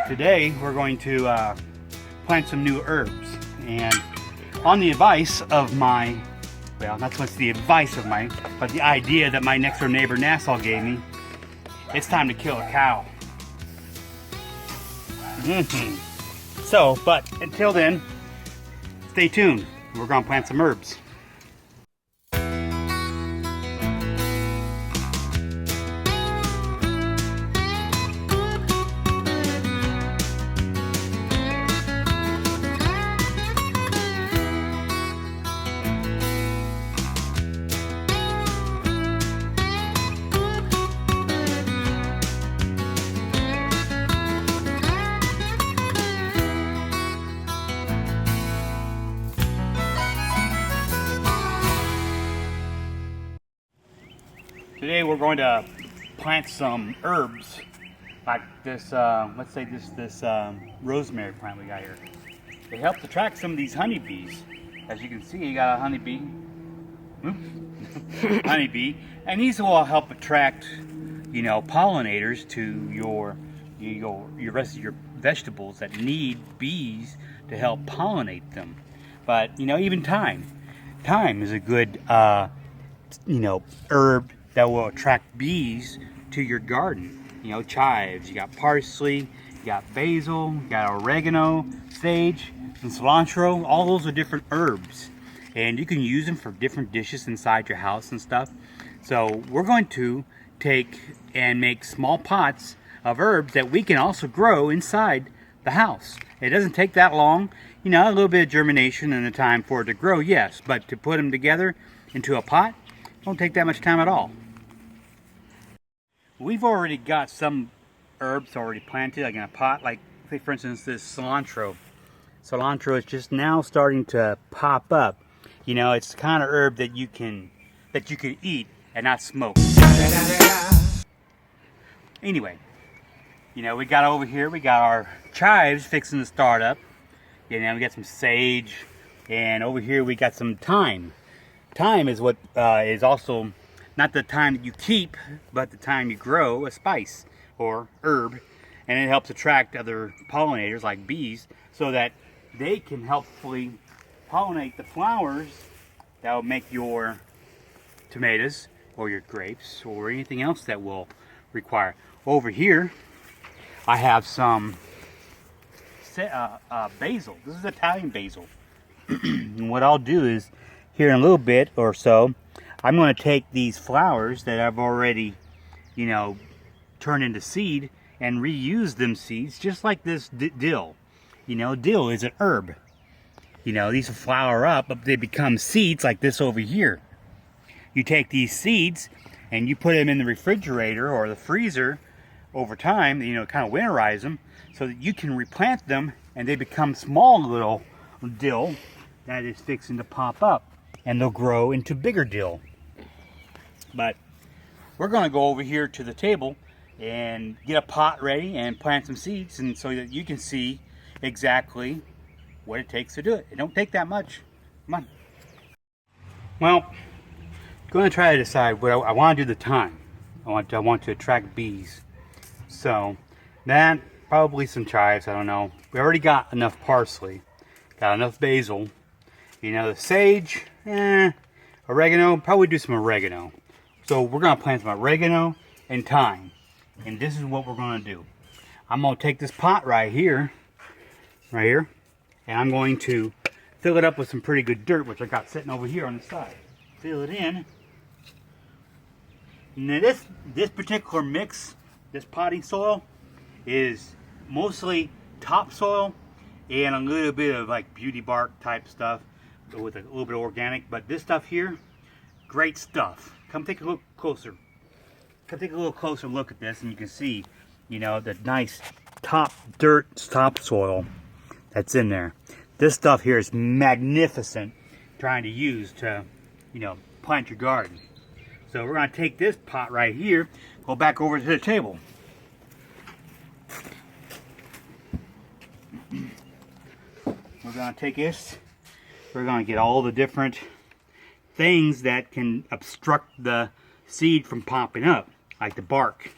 Today we're going to plant some new herbs, and on the advice of my, well, not so much the advice of my, but the idea that my next door neighbor Nassau gave me, it's time to kill a cow. So, but until then, stay tuned. We're going to plant some herbs. Today we're going to plant some herbs, like this, let's say this rosemary plant we got here. It helps attract some of these honeybees. As you can see, you got a honeybee, honeybee, and these will help attract, you know, pollinators to your rest of your vegetables that need bees to help pollinate them. But you know, even thyme is a good, you know, herb that will attract bees to your garden. You know, chives, you got parsley, you got basil, you got oregano, sage, and cilantro. All those are different herbs, and you can use them for different dishes inside your house and stuff. So we're going to take and make small pots of herbs that we can also grow inside the house. It doesn't take that long. You know, a little bit of germination and the time for it to grow, yes, but to put them together into a pot, won't take that much time at all. We've already got some herbs already planted, like in a pot, like say for instance this cilantro. Cilantro is just now starting to pop up. You know, it's the kind of herb that you can eat and not smoke. Anyway, you know, we got over here, we got our chives fixing to start up. You know, we got some sage, and over here we got some thyme. Thyme is what is also not the thyme that you keep, but the thyme you grow, a spice or herb, and it helps attract other pollinators like bees so that they can helpfully pollinate the flowers that will make your tomatoes or your grapes or anything else that will require. Over here I have some basil. This is Italian basil. And what I'll do is, here in a little bit or so, I'm going to take these flowers that I've already, you know, turned into seed and reuse them seeds, just like this dill. You know, dill is an herb. You know, these will flower up, but they become seeds like this over here. You take these seeds and you put them in the refrigerator or the freezer over time, you know, kind of winterize them so that you can replant them and they become small little dill that is fixing to pop up, and they'll grow into bigger dill. But we're going to go over here to the table and get a pot ready and plant some seeds, and so that you can see exactly what it takes to do it. It don't take that much. Come on. Well, I'm going to try to decide what I want to do the thyme. I want to attract bees. So that, probably some chives, I don't know. We already got enough parsley, got enough basil. You know, the sage, oregano, probably do some oregano. So we're going to plant some oregano and thyme. And this is what we're going to do. I'm going to take this pot right here, and I'm going to fill it up with some pretty good dirt, which I got sitting over here on the side. Fill it in. Now this particular mix, this potting soil, is mostly topsoil and a little bit of like beauty bark type stuff with a little bit of organic. But this stuff here, great stuff. Come take a look closer. Come take a little closer look at this, and you can see, you know, the nice topsoil that's in there. This stuff here is magnificent, trying to use to, you know, plant your garden. So we're going to take this pot right here, go back over to the table. We're going to take this. We're going to get all the different things that can obstruct the seed from popping up, like the bark.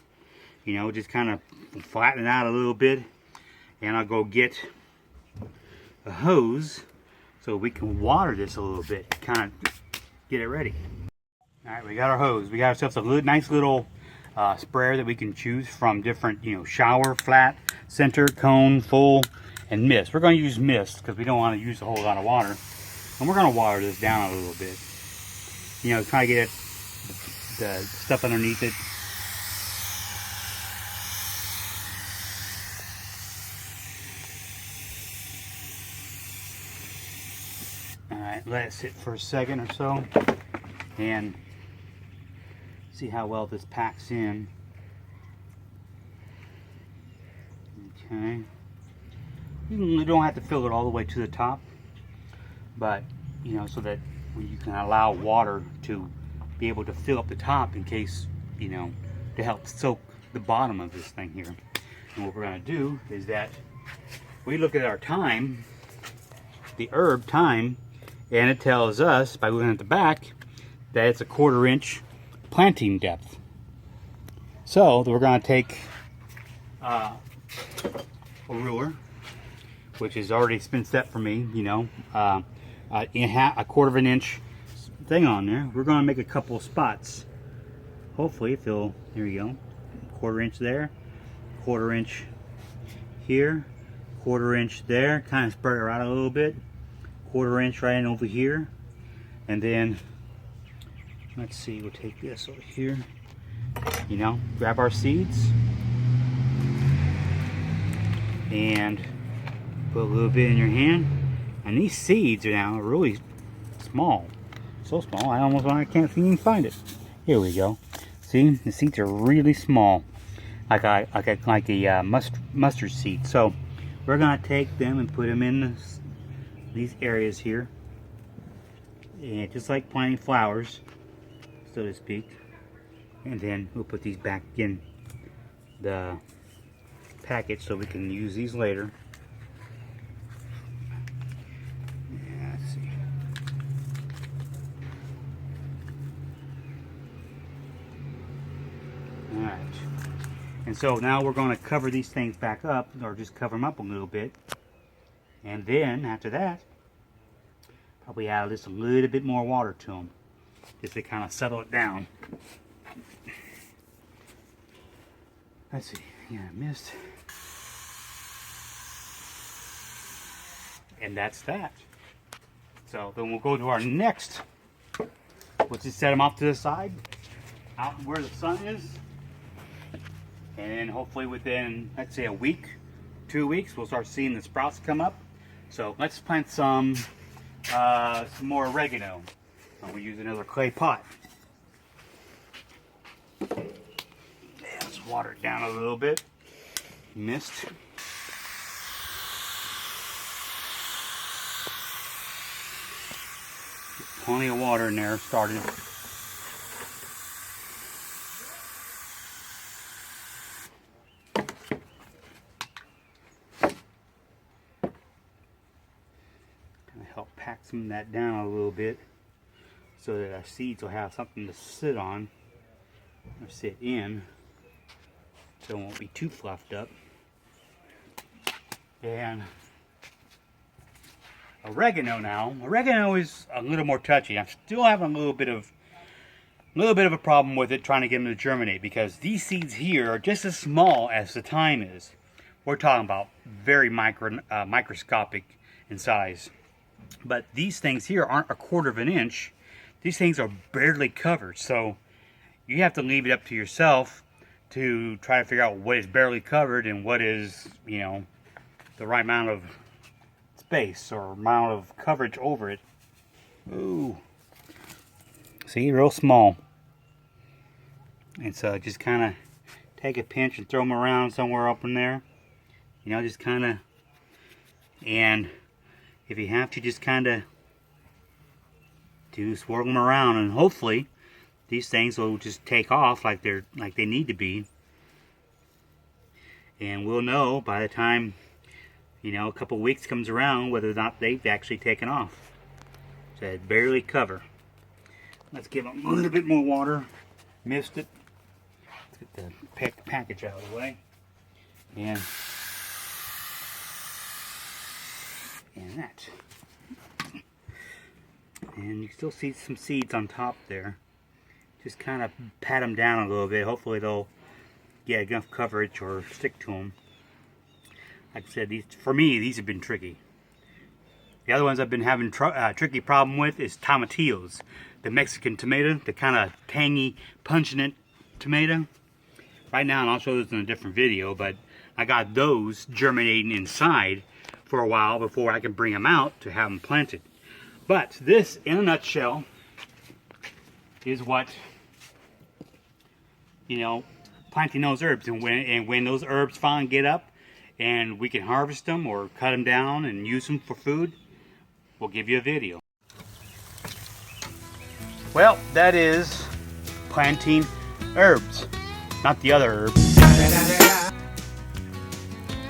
You know, just kind of flatten it out a little bit. And I'll go get a hose so we can water this a little bit, kind of get it ready. All right, we got our hose. We got ourselves a nice little sprayer that we can choose from different, shower, flat, center, cone, full, and mist. We're going to use mist because we don't want to use a whole lot of water. And we're going to water this down a little bit. Try to get the stuff underneath it. Alright, let it sit for a second or so and see how well this packs in. Okay. You don't have to fill it all the way to the top, but so that you can allow water to be able to fill up the top in case, to help soak the bottom of this thing here. And what we're going to do is that we look at our time, the herb time, and it tells us by looking at the back that it's a 1/4 inch planting depth. So we're going to take a ruler, which has already been set for me, a 1/4 inch thing on there. We're going to make a couple of spots. Hopefully if it'll, there you go, 1/4 inch there, 1/4 inch here, 1/4 inch there, kind of spread it out a little bit, 1/4 inch right in over here, and then let's see, we'll take this over here, grab our seeds and put a little bit in your hand. And these seeds are now really small, so small I can't even find it. Here we go. See, the seeds are really small, like a mustard seed. So we're gonna take them and put them in these areas here, and just like planting flowers, so to speak. And then we'll put these back in the package so we can use these later. Yeah, let's see. All right. And so now we're going to cover these things back up, or just cover them up a little bit. And then after that, probably add just a little bit more water to them, just to kind of settle it down. Let's see, yeah, I missed. And that's that. So then we'll go to our next. We'll just set them off to the side, out where the sun is. And then hopefully within, let's say, a week, 2 weeks, we'll start seeing the sprouts come up. So let's plant some more oregano. We'll use another clay pot. Let's water it down a little bit. Mist. Plenty of water in there started. Help pack some of that down a little bit so that our seeds will have something to sit on or sit in, so it won't be too fluffed up. And oregano now. Oregano is a little more touchy. I'm still having a little bit of a problem with it, trying to get them to germinate, because these seeds here are just as small as the thyme is. We're talking about very microscopic in size. But these things here aren't a 1/4 inch. These things are barely covered. So you have to leave it up to yourself to try to figure out what is barely covered and what is, the right amount of space or amount of coverage over it. Ooh. See, real small. And so just kind of take a pinch and throw them around somewhere up in there. Just kind of, and if you have to, just kind of swirl them around, and hopefully these things will just take off like they need to be. And we'll know by the time, a couple weeks comes around whether or not they've actually taken off. So barely cover. Let's give them a little bit more water. Missed it. Let's get the package out of the way. And that. And you still see some seeds on top there. Just kind of pat them down a little bit. Hopefully they'll get enough coverage or stick to them. Like I said, for me, these have been tricky. The other ones I've been having tricky problem with is tomatillos. The Mexican tomato, the kind of tangy, pungent tomato. Right now, and I'll show this in a different video, but I got those germinating inside for a while before I can bring them out to have them planted. But this, in a nutshell, is what, you know, planting those herbs. And when those herbs finally get up and we can harvest them or cut them down and use them for food, we'll give you a video. Well, that is planting herbs, not the other herbs.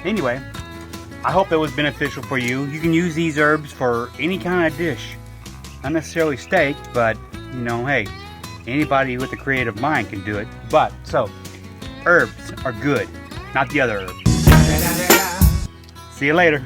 Anyway, I hope that was beneficial for you. You can use these herbs for any kind of dish. Not necessarily steak, but, you know, hey, anybody with a creative mind can do it. But, so, herbs are good, not the other herbs. See you later.